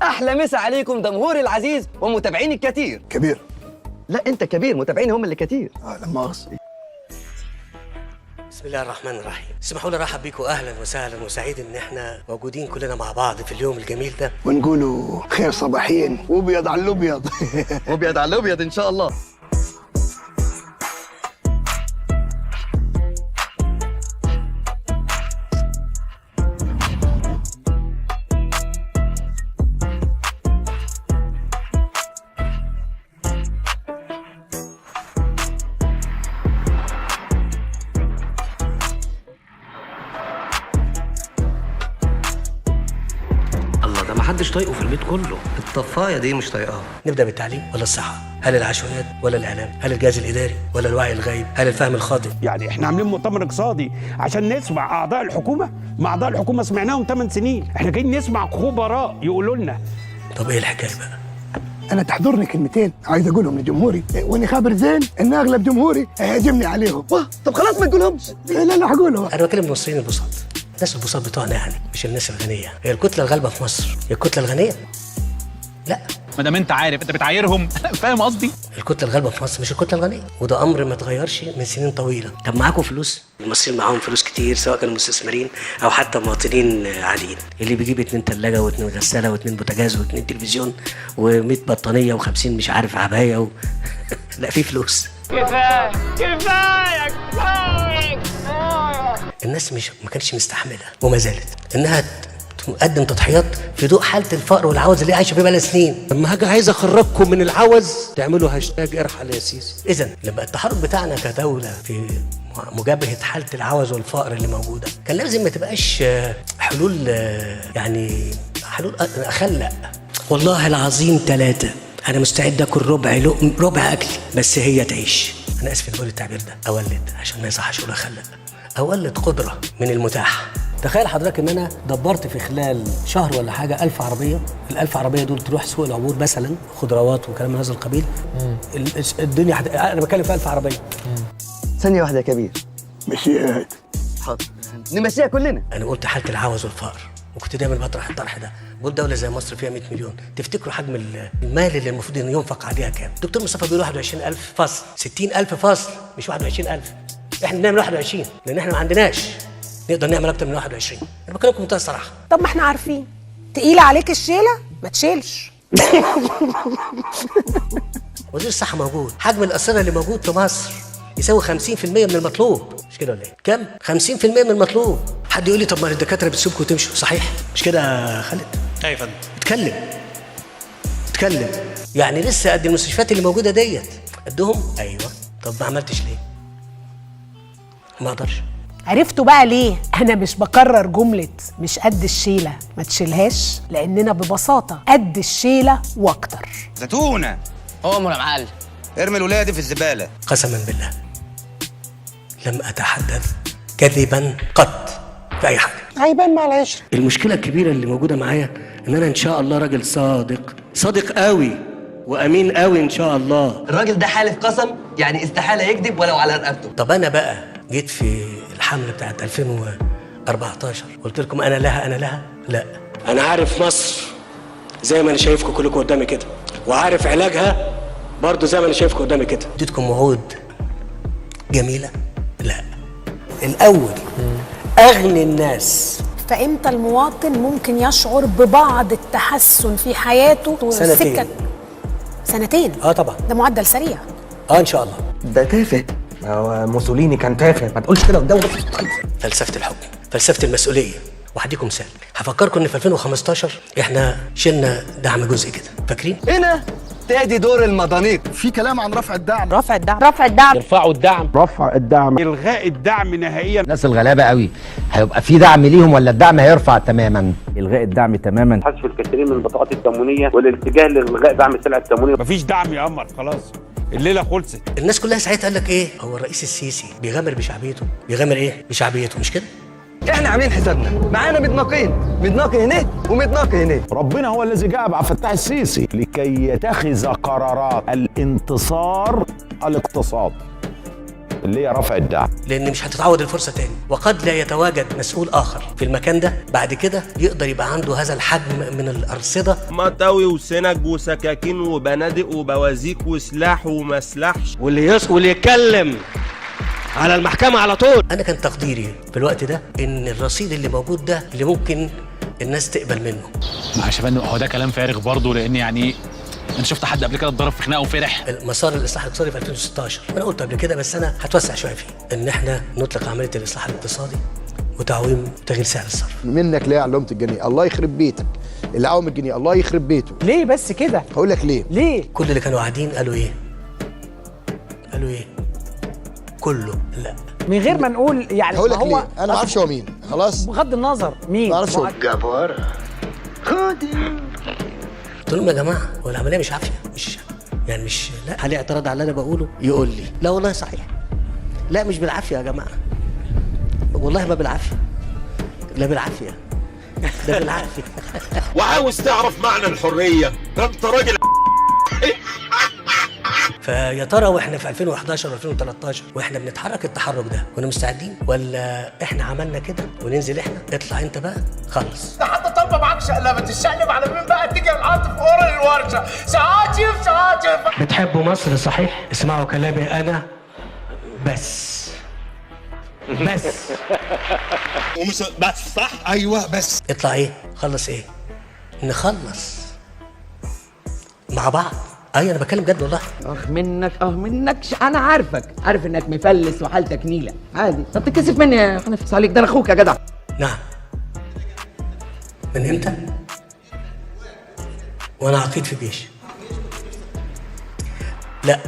احلى مسا عليكم جمهوري العزيز ومتابعيني الكتير. كبير؟ لا انت كبير، متابعيني هم اللي كتير. لا مؤاخذة. بسم الله الرحمن الرحيم. اسمحوا لي ارحب بيكم اهلا وسهلا وسعيد ان احنا موجودين كلنا مع بعض في اليوم الجميل ده، ونقولوا خير صباحين وابيض على الابيض. وابيض على الابيض ان شاء الله. ده ما حدش طايقه في البيت كله. الطفايه دي مش طايقاها. نبدا بالتعليم ولا الصحه؟ هل العشوائيات ولا الاعلام؟ هل الجهاز الاداري ولا الوعي الغايب؟ هل الفهم الخاطئ؟ يعني احنا عاملين مؤتمر اقتصادي عشان نسمع اعضاء الحكومه؟ مع اعضاء الحكومه سمعناهم 8 سنين، احنا جايين نسمع خبراء يقولوا لنا. طب ايه الحكايه بقى؟ انا تحضرني كلمتين عايز اقولهم لجمهوري، واني خابر زين ان اغلب جمهوري هيهاجمني عليهم. طب خلاص ما تقولهمش. لا هقولهم. انا بكلم المصريين البساط، الناس البساط بتوعنا يعني، مش الناس الغنيه. هي الكتله الغالبه في مصر هي الكتله الغنيه؟ لا. ما دام انت عارف انت بتعايرهم. فاهم قصدي؟ الكتله الغالبه في مصر مش الكتله الغنيه، وده امر ما اتغيرش من سنين طويله. طب معاكم فلوس؟ المصريين معاهم فلوس كتير، سواء كانوا مستثمرين او حتى مواطنين عاديين. اللي بيجيب 2 ثلاجه و2 غساله و2 بوتاجاز و2 تلفزيون و100 بطانيه و50 مش عارف عبايه لا، في فلوس. كفايه كفايه. الناس ما كانتش مستحمله وما زالت انها تقدم تضحيات في ضوء حاله الفقر والعوز اللي عايشه فيه بقى سنين. لما هاجي عايز اخرجكم من العوز تعملوا هاشتاج ارحل يا سيسي. اذا لما التحرك بتاعنا كدوله في مجابهه حاله العوز والفقر اللي موجوده كان لازم ما تبقاش حلول، يعني حلول اخلق. والله العظيم 3 انا مستعد اكل ربع اكلي بس هي تعيش. انا اسف بقول التعبير ده، اولد عشان ما يصحش اقول اخلق، اولد قدره من المتاح. تخيل حضرتك ان انا دبرت في خلال شهر ولا حاجه 1000 عربيه، ال1000 عربيه دول تروح سوق العبور مثلا، خضروات وكلام من هذا القبيل. الدنيا انا بتكلم في 1000 عربيه. ثانيه واحده يا كبير. مشيها. حاضر نمشيها كلنا. انا قلت حاله العوز والفقر، وكنت دايما بطرح الطرح ده. بقول دوله زي مصر فيها 100 مليون، تفتكروا حجم المال اللي المفروض انه ينفق عليها كام؟ دكتور مصطفى بيقول 21000 فصل، 60000 فصل، مش 21000. احنا بنعمل 21 لان احنا ما عندناش نقدر نعمل اكتر من 21. انا بكلمكم بمنتهى الصراحه. طب ما احنا عارفين تقيله عليك الشيله ما تشيلش. وزير الصحه موجود، حجم الاسره اللي موجود في مصر يساوي 50% من المطلوب، مش كده ولا ايه؟ كم؟ 50% من المطلوب. حد يقول لي طب ما الدكاتره بتسيبكم وتمشوا، صحيح؟ مش كده يا خالد؟ ايوه يا فندم. اتكلم. يعني لسه قد المستشفيات اللي موجوده ديت قدهم؟ ايوه. طب ما عملتش ليه؟ ما اقدرش. عرفتوا بقى ليه انا مش بكرر جمله مش قد الشيله ما تشيلهاش؟ لاننا ببساطه قد الشيله واكتر. زتونه عمر يا معلم، ارمي الولايه دي في الزباله. قسما بالله لم اتحدث كذبا قط في اي حاجه. هيبان مع العشره. المشكله الكبيره اللي موجوده معايا ان انا ان شاء الله راجل صادق قوي وامين قوي ان شاء الله. الراجل ده حالف قسم، يعني استحاله يكذب ولو على رقبته. طب انا بقى جيت في الحمله بتاعت 2014 قلت لكم انا لها؟ لا، انا عارف مصر زي ما انا شايفكم كلكم قدامي كده، وعارف علاجها برضو زي ما انا شايفكم قدامي كده. اديتكم وعود جميله؟ لا. الاول اغني الناس. فامتى المواطن ممكن يشعر ببعض التحسن في حياته؟ 2 سنتين. طبعا ده معدل سريع. ان شاء الله. ده تافه. هو موسوليني كان تافه، ما تقولش كده قدامه. فلسفه الحكم، فلسفه المسؤوليه. وهديكم مثال، هفكركم ان في 2015 احنا شلنا دعم جزئي كده، فاكرين؟ هنا تادي دور المضانيق. في كلام عن رفع الدعم. رفع الدعم يرفعوا الدعم. رفع الدعم، الغاء الدعم نهائيا. الناس الغلابه قوي هيبقى في دعم ليهم ولا الدعم هيرفع تماما؟ الغاء الدعم تماما. حذف الكثيرين من البطاقات التموينيه والاتجاه لالغاء دعم السلع التموينيه. مفيش دعم يا قمر، خلاص الليله خلصت. الناس كلها ساعتها قال لك ايه؟ هو الرئيس السيسي بيغامر بشعبيته. بيغامر ايه؟ بشعبيته، مش كده؟ احنا عاملين حسابنا، معانا متناقي هنا ومتناقي هنا. ربنا هو الذي جاء عبد الفتاح السيسي لكي يتخذ قرارات الانتصار الاقتصادي. اللي هي رفع الدعم، لان مش هتتعود الفرصه تاني، وقد لا يتواجد مسؤول اخر في المكان ده بعد كده يقدر يبقى عنده هذا الحجم من الارصده. مطاوي وسنج وسكاكين وبنادق وبوازيك وسلاح ومسلحش، واللي يتكلم على المحكمه على طول. انا كان تقديري في الوقت ده ان الرصيد اللي موجود ده اللي ممكن الناس تقبل منه. معلش يا فندم، هو ده كلام فارغ برضه، لان يعني انا شفت حد قبل كده اتضرب في خناقه وفرح. مسار الاصلاح الاقتصادي في 2016 وانا قلت قبل كده، بس انا هتوسع شويه فيه، ان احنا نطلق عمليه الاصلاح الاقتصادي وتعويم تغيير سعر الصرف. منك ليه علمت الجنيه؟ الله يخرب بيتك. اللي عاوم الجنيه الله يخرب بيته. ليه بس كده؟ هقول لك ليه. كل اللي كانوا قاعدين قالوا ايه؟ كله لا، من غير ما نقول يعني. هقول لك ليه؟ انا ما اعرفش هو مين، خلاص بغض النظر مين. ما اعرفش هو. جبار قلت لهم يا جماعه هو العمليه مش عافيه، مش لا عليه اعتراض على اللي انا بقوله يقول لي لا والله صحيح، لا مش بالعافيه يا جماعه، والله ما بالعافيه، لا بالعافيه، ده بالعافيه. وعاوز تعرف معنى الحريه؟ ده انت راجل. فيا ترى واحنا في 2011 و2013 واحنا بنتحرك التحرك ده كنا مستعدين، ولا احنا عملنا كده وننزل احنا اطلع انت بقى خلص؟ ده حتى طالبه معاك شقلبه تشقلب على مين بقى؟ تيجي العاطف ورا الورشه شعاطف. بتحبوا مصر صحيح؟ اسمعوا كلامي انا بس بس صح، ايوه بس. اطلع ايه؟ خلص ايه؟ نخلص مع بعض. انا بتكلم جد والله. منك انا عارف انك مفلس وحالتك نيله عادي. طب تتكسف مني يا حنفي عليك، ده انا اخوك يا جدع. نعم. من امتى؟ وانا عقيد في الجيش. لا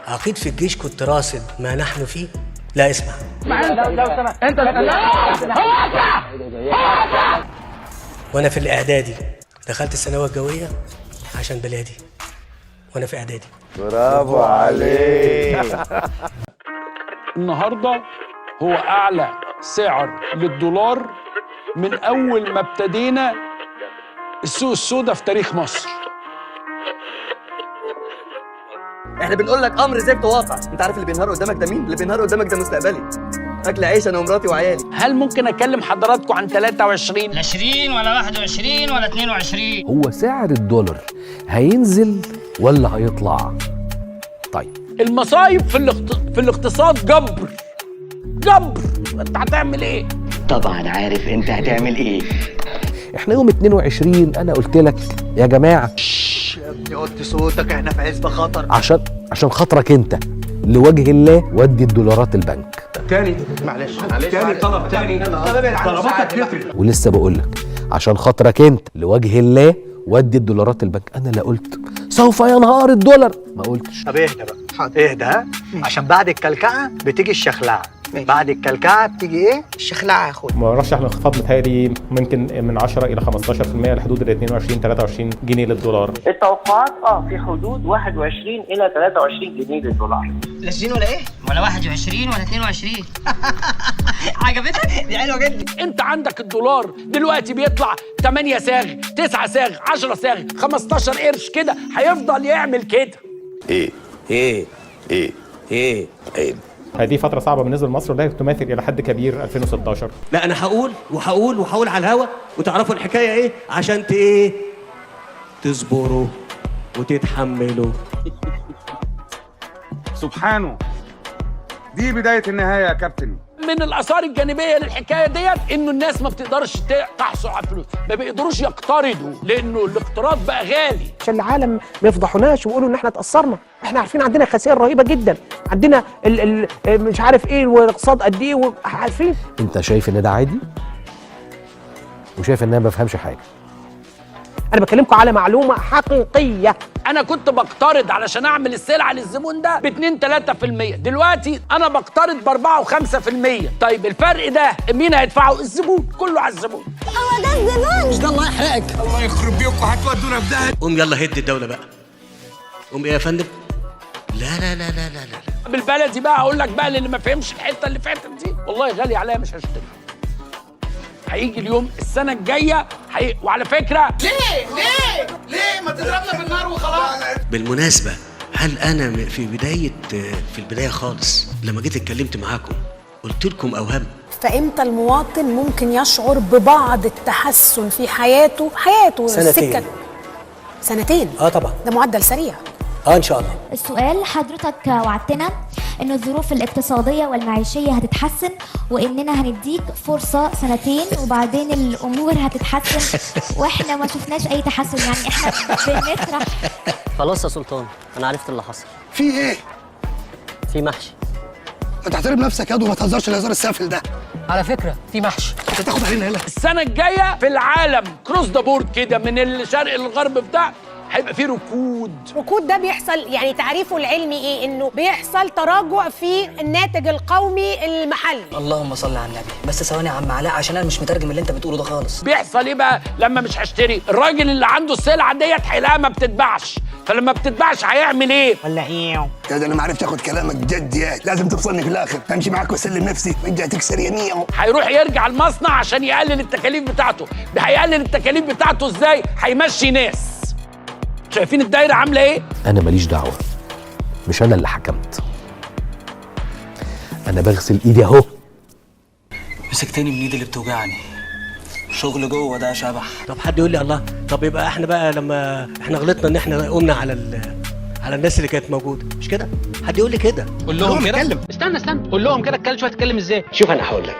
عقيد في الجيش كنت راصد ما نحن فيه. لا اسمع، لو سمحت انت وانا في الاعدادي دخلت الثانويه الجويه عشان بلادي وانا في اعدادي. برافو عليك. النهارده هو اعلى سعر للدولار من اول ما ابتدينا السوق السوداء في تاريخ مصر. احنا بنقول لك امر زفت واقع. انت عارف اللي بينهار قدامك ده مين؟ اللي بينهار قدامك ده مستقبلي، اكل عيش انا ومراتي وعيالي. هل ممكن اكلم حضراتكم عن 23 20 ولا 21 ولا 22؟ هو سعر الدولار هينزل ولا هيطلع؟ طيب المصايب في الاقتصاد جبر. انت هتعمل ايه؟ طبعا عارف انت هتعمل ايه. احنا يوم 22 انا قلت لك يا جماعه يا ابني وطي صوتك، احنا في عزبه خطر. عشان خاطرك انت لوجه الله ودي الدولارات البنك. تاني معلش تاني طلب تاني، طلباتك كترت. ولسه بقول لك عشان خاطرك انت لوجه الله ودي الدولارات البنك. انا لا قلت سوف ينهار الدولار، ما قلتش. طب اهدى بقى، اهدى ها، عشان بعد الكلكعه بتيجي الشخلعه. بعد الكلكعه بتيجي ايه؟ الشخلعه يا اخويا. مرشح لانخفاض متهيألي ممكن من 10 إلى 15% لحدود ال 22-23 جنيه للدولار. التوقعات في حدود 21 إلى 23 جنيه للدولار. لا 20 ولا ايه؟ ولا 21 ولا 22؟ عجبتك؟ دي حلوه جدا. انت عندك الدولار دلوقتي بيطلع 8 صاغ، 9 صاغ، 10 صاغ، 15 قرش كده، هيفضل يعمل كده. ايه هذه فترة صعبة بالنسبة لمصر، ولا تماثل إلى حد كبير 2016. لا انا هقول على الهوا وتعرفوا الحكايه ايه عشان تصبروا وتتحملوا. سبحانه، دي بدايه النهايه يا كابتن. من الاثار الجانبيه للحكايه ديت انه الناس ما بتقدرش تحصل على الفلوس، ما بيقدروش يقترضوا لانه الاقتراض بقى غالي. عشان العالم ما يفضحوناش ويقولوا ان احنا اتاثرنا. احنا عارفين عندنا خسائر رهيبه جدا، عندنا مش عارف ايه والاقتصاد قد ايه عارفين. انت شايف ان ده عادي وشايف ان انا ما بفهمش حاجه. انا بكلمكم على معلومه حقيقيه. انا كنت بقترض علشان اعمل السلعه للزبون ده ب 2-3%، دلوقتي انا بقترض ب 4-5%. طيب الفرق ده مين هيدفعه؟ الزبون، كله على الزبون. هو ده الزبون؟ مش ده الله يحرقك. الله يخرب بيكم، هتودونا في داهيه. قوم يلا هد الدوله بقى. قوم ايه يا فندم؟ لا. بالبلدي بقى اقول لك بقى اللي ما فهمش الحته اللي فاتت دي، والله غالي عليا مش هشتري. هيجي اليوم السنه الجايه وعلى فكره ليه ما تضربنا بالنار وخلاص. بالمناسبه هل انا في البدايه خالص لما جيت اتكلمت معاكم قلت لكم اوهام؟ فامتى المواطن ممكن يشعر ببعض التحسن في حياته سنتين. سنتين طبعا ده معدل سريع. ان شاء الله. السؤال حضرتك وعدتنا ان الظروف الاقتصاديه والمعيشيه هتتحسن واننا هنديك فرصه سنتين وبعدين الامور هتتحسن واحنا ما شفناش اي تحسن، يعني احنا بنطرح. خلاص يا سلطان انا عرفت اللي حصل. في ايه؟ في محشي. ما تحترم نفسك يا وما تهزرش الهزار السافل ده. على فكره في محشي. انت تاخد علينا هنا. السنه الجايه في العالم كروس ذا بورد كده من الشرق للغرب بتاع هيبقى في ركود ده بيحصل، يعني تعريفه العلمي ايه؟ انه بيحصل تراجع في الناتج القومي المحلي. اللهم صل على النبي. بس ثواني يا عم علاء عشان انا مش مترجم اللي انت بتقوله ده خالص. بيحصل ايه بقى لما مش هشتري؟ الراجل اللي عنده السلعه ديت هيلاقيها ما بتتباعش، فلما بتتباعش هيعمل ايه؟ ولا ايه؟ يا ده انا ما عرفتش اخد كلامك جد، يا لازم تفصلني في الاخر، امشي معاك واسلم نفسي وانت هتكسر يمين. هيروح يرجع المصنع عشان يقلل التكاليف بتاعته. هيقلل التكاليف بتاعته ازاي؟ هيمشي ناس. شايفين الدايره عامله ايه؟ انا ماليش دعوه، مش انا اللي حكمت، انا بغسل ايدي اهو. مسكتني من ايدي اللي بتوجعني. شغل جوه ده شبح. طب حد يقول لي الله، طب يبقى احنا بقى لما احنا غلطنا ان احنا قلنا على الناس اللي كانت موجوده، مش كده؟ حد يقول لي كده. قول لهم كده. استنى قول لهم كده. اتكلم شويه. تتكلم ازاي؟ شوف انا هقول لك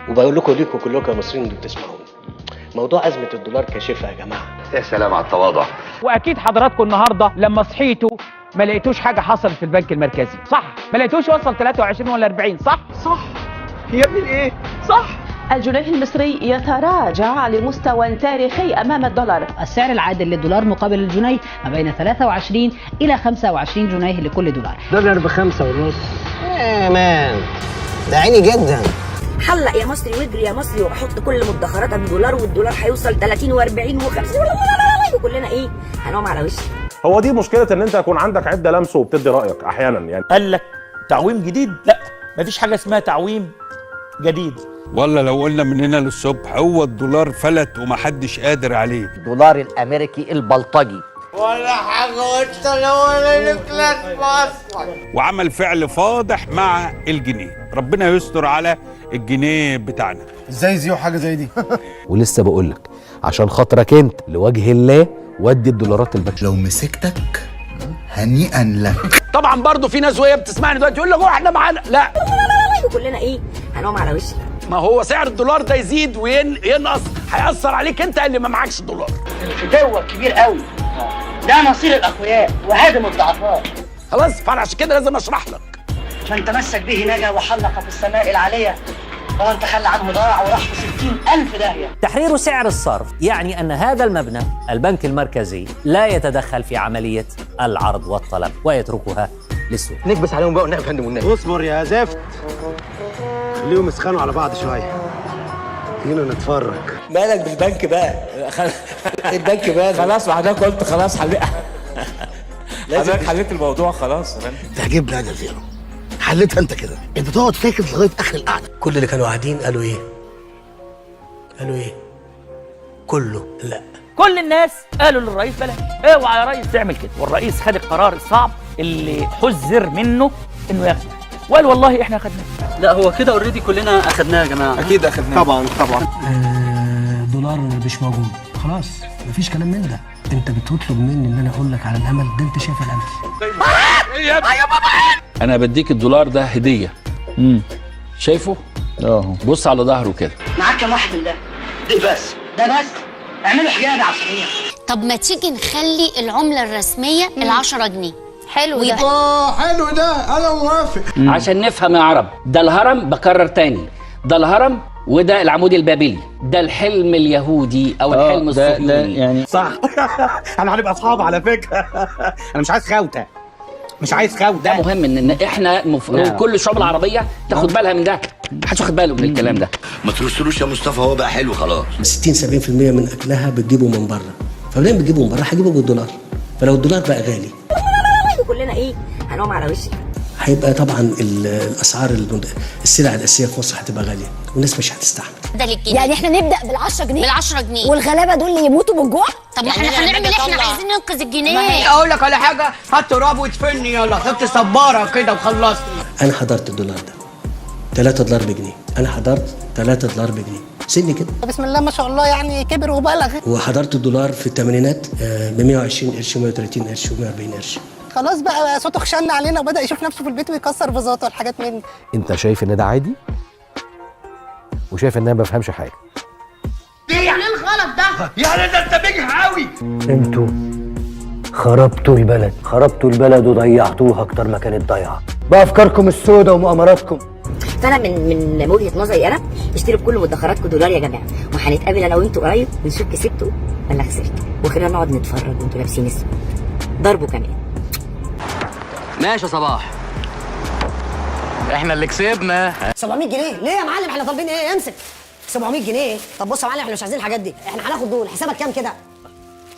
وبقول لكم ليكم كلكم يا مصريين اللي بتسمعوني، موضوع ازمه الدولار كاشفها يا جماعه. يا سلام على التواضع. واكيد حضراتكم النهارده لما صحيتوا ما لقيتوش حاجه حصلت في البنك المركزي، صح؟ ما لقيتوش وصل 23 ولا 40، صح؟ يا ابني الايه؟ صح. الجنيه المصري يتراجع لمستوى تاريخي امام الدولار. السعر العادل للدولار مقابل الجنيه ما بين 23 إلى 25 جنيه لكل دولار. دولار ب5.5. مان ده عيني جدا. حلق يا مصري واجري يا مصري وحط كل مدخراتك بدولار، والدولار هيوصل 30 و40 و50 وكلنا ايه؟ هنقوم على وشنا. هو دي مشكله ان انت يكون عندك عده لمس وبتدي رايك احيانا يعني. قال لك تعويم جديد؟ لا، مفيش حاجه اسمها تعويم جديد. والله لو قلنا من هنا للصبح هو الدولار فلت ومحدش قادر عليه. الدولار الامريكي البلطجي ولا حاجه ولا نكلت مصر، وعمل فعل فاضح مع الجنيه. ربنا يستر على الجنيه بتاعنا. ازاي يزيحوا حاجه زي دي؟ ولسه بقول لك عشان خاطرك انت لوجه الله ودي الدولارات البنك. لو مسكتك هنيئا لك. طبعا برضو في ناس وهي بتسمعني دلوقتي يقول لك هو احنا معانا، لا وكلنا ايه؟ هنقوم على وشنا. ما هو سعر الدولار ده يزيد وينقص هيأثر عليك انت اللي ما معكش دولار. الفتاوى كبير قوي، ده مصير الاقوياء وهادم الضعفاء. خلاص، فانا عشان كده لازم اشرح لك. من تمسك به نجا وحلق في السماء العاليه، ومن تخلى عنه ضاع وراح في 60,000 داهيه. تحرير سعر الصرف يعني أن هذا المبنى البنك المركزي لا يتدخل في عملية العرض والطلب ويتركها للسوق. نكبس عليهم بقى ونعمل فندم والنبي. اصبر يا زفت، خليهم يسخنوا على بعض شويه، خلينا نتفرج. مالك بالبنك بقى؟ البنك بقى خلاص وحضرتك قلت خلاص حضرتك حليت الموضوع خلاص. تعجبني يا زيرو، حلتها انت كده، انت تقعد ساكت لغايه اخر القعده. كل اللي كانوا قاعدين قالوا ايه؟ كله لا. كل الناس قالوا للرئيس بلاش، اوعى يا ريس تعمل كده، والرئيس خد القرار الصعب اللي حذر منه انه ياخده، وقال والله احنا اخدناه. لا هو كده اوريدي كلنا اخدناه يا جماعه. اكيد اخدناه طبعا. دولار مش موجود خلاص، مفيش كلام من ده. انت بتطلب مني ان انا اقول لك على الامل ده، انت شايف الامل. انا بديك الدولار ده هديه. شايفه؟ بص على ظهره كده. معاك كام واحد من ده؟ ده بس اعملوا حجاب عصريه. طب ما تيجي نخلي العمله الرسميه ال10 جنيه. حلو ده. حلو ده، انا موافق. عشان نفهم يا عرب، ده الهرم، بكرر تاني، ده الهرم وده العمود البابلي، ده الحلم اليهودي او الحلم الصهيوني. ده يعني صح. احنا هنبقى اصحاب على فكره. انا مش عايز خوته، ده مهم ان احنا المفروض كل الشعوب العربيه تاخد بالها من ده. محدش واخد باله من الكلام ده. ما ترسلوش يا مصطفى، هو بقى حلو خلاص. 60-70% من اكلها بتجيبه من بره، فلما بتجيبه من بره هجيبه بالدولار، فلو الدولار بقى غالي وكلنا ايه؟ هنقوم على وشنا. هيبقى طبعا الاسعار السلع الاساسيه في مصر هتبقى غاليه والناس مش هتستحمل. يعني احنا نبدا بال10 جنيه بال10 جنيه والغلابه دول اللي يموتوا من الجوع. طب ما احنا هنعمل احنا عايزين ننقذ الجنيه. اقول لك على حاجه، هات تراب وتفني يلا، حط صباره كده وخلصت. انا حضرت الدولار ده 3 دولار بجنيه، انا حضرت 3 دولار بجنيه سني كده. بسم الله ما شاء الله يعني كبر وبلغ. وحضرت الدولار في الثمانينات ب 120 قرش و130 قرش و140 قرش. خلاص بقى صوته خشن علينا وبدا يشوف نفسه في البيت ويكسر فازاته والحاجات من دي. انت شايف ان ده عادي وشايف ان انا ما بفهمش حاجه. يعني ايه الغلط ده؟ يعني ده انت بجح قوي. انتوا خربتوا البلد وضيعتوها اكتر ما كانت ضايعه بافكاركم السوداء ومؤامراتكم. فانا من وجهه نظري انا اشتروا بكل مدخراتكم دولار يا جماعه، وهنتقابل انا وانتوا قريب ونشوف كسبتوا ولا خسرتوا، وخلينا نقعد نتفرج وانتوا لابسين اسود ضربوا كمان. ماشي يا صباح، احنا اللي كسبنا. 700 جنيه ليه يا معلم؟ احنا طالبين ايه؟ امسك 700 جنيه. طب بص يا معلم احنا مش عايزين الحاجات دي، احنا هناخد دول. حسابك كام كده؟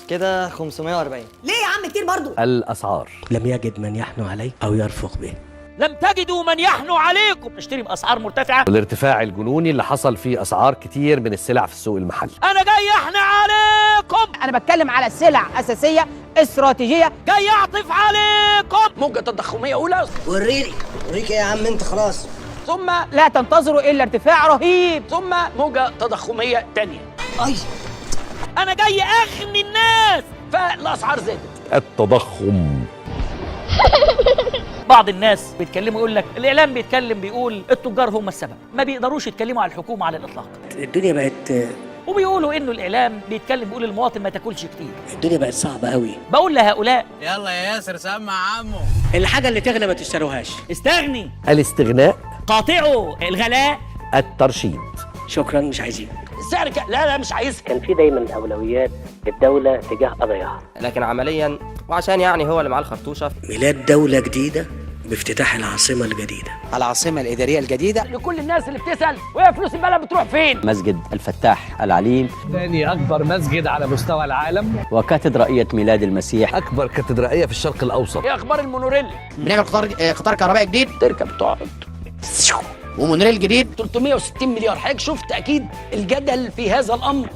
كده 540. ليه يا عم كتير برضو؟ الاسعار لم يجد من يحنو عليه او يرفق به. لم تجدوا من يحنو عليكم. نشتري باسعار مرتفعه. الارتفاع الجنوني اللي حصل في اسعار كتير من السلع في السوق المحلي. انا جاي احني عليكم. انا بتكلم على سلع اساسيه استراتيجيه. جاي اعطف عليكم. موجه تضخميه اولى. وريك ايه يا عم انت خلاص. ثم لا تنتظروا الا ارتفاع رهيب. ثم موجه تضخميه ثانيه. انا جاي اغني الناس. فالاسعار زادت. التضخم. بعض الناس بيتكلموا يقول لك الاعلام بيتكلم بيقول التجار هم السبب، ما بيقدروش يتكلموا على الحكومه على الاطلاق. الدنيا بقت وبيقولوا انه الاعلام بيتكلم بيقول المواطن ما تاكلش كتير. الدنيا بقت صعبه قوي. بقول لهؤلاء يلا يا ياسر سمع عمو. الحاجه اللي تغلى ما تشتروهاش. استغني. الاستغناء. قاطعوا الغلاء. الترشيد. شكرا مش عايزين. السعر لا مش عايزها. كان في دايما اولويات للدوله تجاه قضاياها، لكن عمليا وعشان يعني هو اللي معاه الخرطوشه. ميلاد دوله جديده بافتتاح العاصمه الجديده، العاصمه الاداريه الجديده. لكل الناس اللي بتسال وهي فلوس البلد بتروح فين؟ مسجد الفتاح العليم، ثاني اكبر مسجد على مستوى العالم، وكاتدرائيه ميلاد المسيح، اكبر كاتدرائيه في الشرق الاوسط. ايه اخبار المونوريل؟ بنعمل قطار كهربائي جديد، تركب تقعد ومونوريل جديد 360 مليار. حضرتك شفت اكيد الجدل في هذا الامر.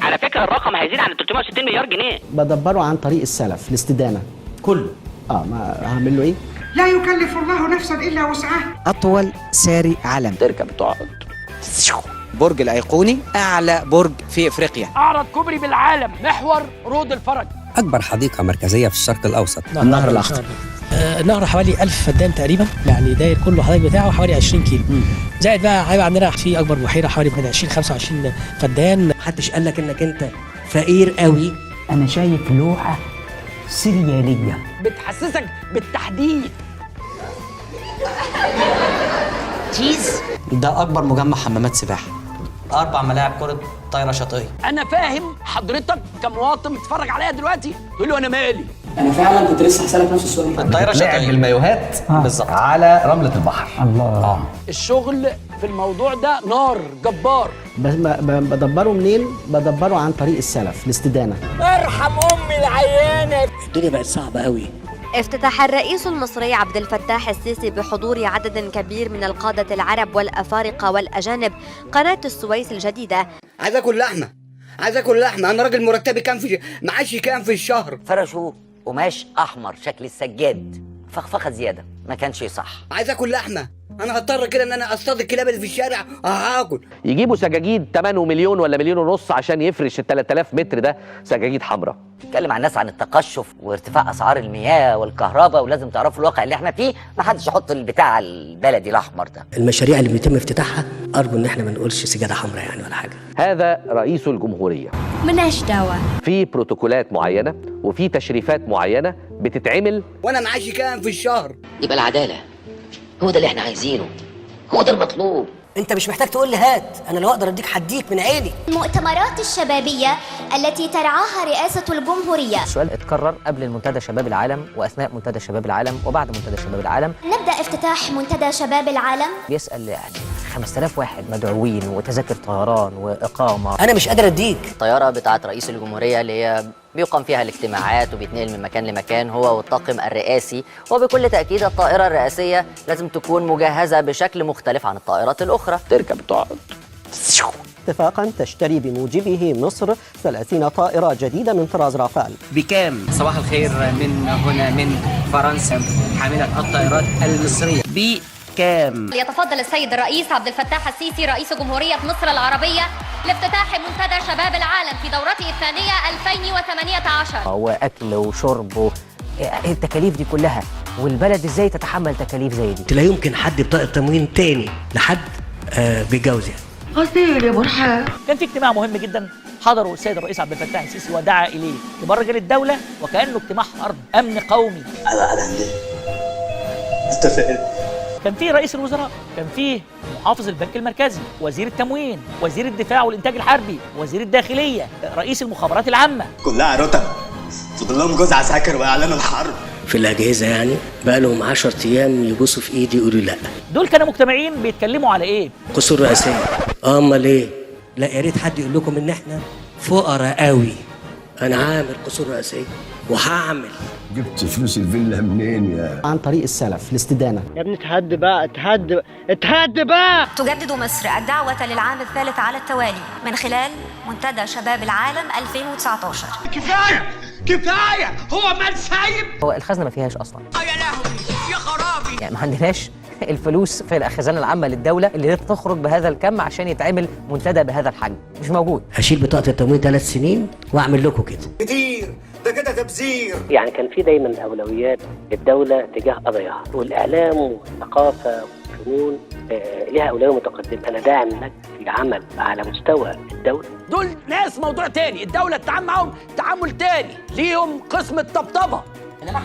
على فكره الرقم هيزيد عن 360 مليار جنيه. بدبره عن طريق السلف الاستدانه كله. ما هعمل له ايه؟ لا يكلف الله نفسا الا وسعها. اطول ساري علم، تركب تقعد. برج الايقوني، اعلى برج في افريقيا، اعرض كوبري بالعالم، محور رود الفرج، اكبر حديقه مركزيه في الشرق الاوسط، النهر الاخضر. نهر حوالي 1000 فدان تقريبا، يعني داير كله حضرتك بتاعه حوالي 20 كيلو. زائد بقى هيبقى عندنا في اكبر بحيره حوالي من 20-25 فدان. محدش قال لك انك انت فقير قوي. انا شايف لوحه سرياليه بتحسسك بالتحديد. تشيز. ده اكبر مجمع حمامات سباحه، 4 ملاعب كره طايره شاطئيه. انا فاهم حضرتك كمواطن بتتفرج عليا دلوقتي تقول له انا مالي. انا فعلا كنت لسه هسألك نفس السؤال. الطايره شاطئيه بالمايوهات بالظبط على رمله البحر. الله. الشغل في الموضوع ده نار جبار. بدبره منين؟ بدبره عن طريق السلف الاستدانه. ارحم امي العيانه. الدنيا بقت صعبه قوي. افتتح الرئيس المصري عبد الفتاح السيسي بحضور عدد كبير من القادة العرب والأفارقة والأجانب قناة السويس الجديدة. عايز اكل لحمه، انا راجل مرتبي كام في معاشي كام في الشهر. فرشوا قماش احمر شكل السجاد، فخفخه زياده ما كانش صح. عايز اكل لحمه، انا هضطر كده ان انا اصطاد الكلاب اللي في الشارع هاكل. يجيبوا سجاجيد 8 مليون ولا 1.5 مليون عشان يفرش ال 3000 متر ده سجاجيد حمراء. اتكلم عن الناس عن التقشف وارتفاع اسعار المياه والكهرباء، ولازم تعرفوا الواقع اللي احنا فيه، ما حدش يحط البتاع البلدي الاحمر ده. المشاريع اللي بيتم افتتاحها ارجو ان احنا ما نقولش سجاده حمراء يعني ولا حاجه. هذا رئيس الجمهوريه. ملناش دعوة. في بروتوكولات معينه وفي تشريفات معينه بتتعمل. وانا معاشي كام في الشهر؟ يبقى العداله هو ده اللي احنا عايزينه، هو ده المطلوب. انت مش محتاج تقول لي هات، انا لو اقدر اديك هديك من عيني. المؤتمرات الشبابية التي ترعاها رئاسة الجمهورية. السؤال اتكرر قبل المنتدى شباب العالم واثناء منتدى شباب العالم وبعد منتدى شباب العالم. نبدأ افتتاح منتدى شباب العالم. بيسأل يعني 5000 واحد مدعوين وتذاكر طيران واقامه. انا مش قادر اديك. الطياره بتاعت رئيس الجمهوريه اللي هي بيقام فيها الاجتماعات وبيتنقل من مكان لمكان هو والطاقم الرئاسي، وبكل تأكيد الطائرة الرئاسية لازم تكون مجهزة بشكل مختلف عن الطائرات الأخرى. تركب تقعد. اتفاقا تشتري بموجبه مصر 30 طائرة جديدة من طراز رافال. بكام؟ صباح الخير من هنا من فرنسا حاملة الطائرات المصرية. بكام؟ يتفضل السيد الرئيس عبد الفتاح السيسي رئيس جمهورية مصر العربية لافتتاح منتدى شباب العالم في دورته الثانية 2018. وأكل وشرب التكاليف دي كلها، والبلد ازاي تتحمل تكاليف زي دي؟ لا يمكن حد بطاقة تموين تاني لحد بيتجوز يعني. غسيل يا برحان. كان في اجتماع مهم جدا حضره السيد الرئيس عبد الفتاح السيسي ودعا اليه كبار رجال الدوله وكانه اجتماع حرب امن قومي. كان فيه رئيس الوزراء، كان فيه محافظ البنك المركزي، وزير التموين، وزير الدفاع والانتاج الحربي، وزير الداخليه، رئيس المخابرات العامه. كلها رتب، فضل لهم جوز عساكر واعلان الحرب. في الأجهزة يعني بقى لهم 10 أيام يبصوا في إيدي يقولوا لا. دول كانوا مجتمعين بيتكلموا على إيه؟ قصور رئاسية. أمال إيه؟ لا يا ريت حد يقول لكم إن إحنا فقراء قوي. أنا عامل قصور رئاسية وهعمل. جبت فلوس الفيلا منين يا؟ عن طريق السلف، الاستدانة. يا ابني اتهد بقى، اتهد بقى. تجدد مصر الدعوة للعام الثالث على التوالي من خلال منتدى شباب العالم 2019. كفاية هو مال سايب. هو الخزنة ما فيهاش أصلا. يا لهوي يا خرابي. يعني ما عندناش الفلوس في الخزانة العامة للدولة اللي تخرج بهذا الكم عشان يتعمل منتدى بهذا الحجم، مش موجود. هشيل بطاقة التموين 3 سنين وأعمل لكم كده. كتير ده كده تبذير. يعني كان في دايما أولويات للدولة تجاه قضاياها، والإعلام والثقافة والفنون لها أولوية متقدمة. أنا داعم لك في عمل على مستوى الدولة. دول ناس موضوع تاني، الدولة تتعامل معاهم تعامل تاني، ليهم قسم الطبطبة. إنما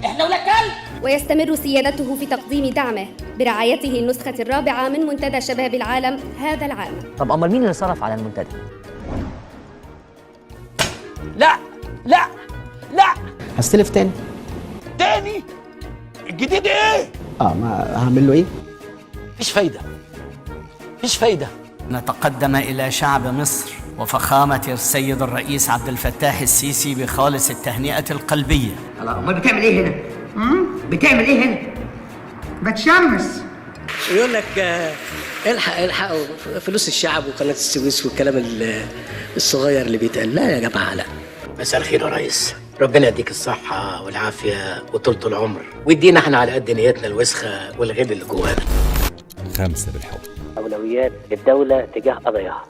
إحنا ولا كلب. ويستمر سيادته في تقديم دعمه برعايته النسخة الرابعة من منتدى شباب العالم هذا العام. طب أمال مين اللي صرف على المنتدى؟ لا لا لا. هستلف تاني. تاني؟ الجديد ايه؟ ما هعمل له ايه؟ مفيش فايدة. مفيش فايدة. نتقدم إلى شعب مصر وفخامة السيد الرئيس عبد الفتاح السيسي بخالص التهنئة القلبية. امال بتعمل ايه هنا؟ بتعمل ايه هنا؟ بتشمس. يقول لك الحق فلوس الشعب وقناة السويس والكلام الصغير اللي بيتقال. لا يا جماعة لا. مساء الخير يا ريس، ربنا يديك الصحة والعافية وطولة العمر، ويدينا احنا على قد نيتنا الوسخة والغل اللي جوانا. 5 بالحب. أولويات للدولة تجاه قضاياها.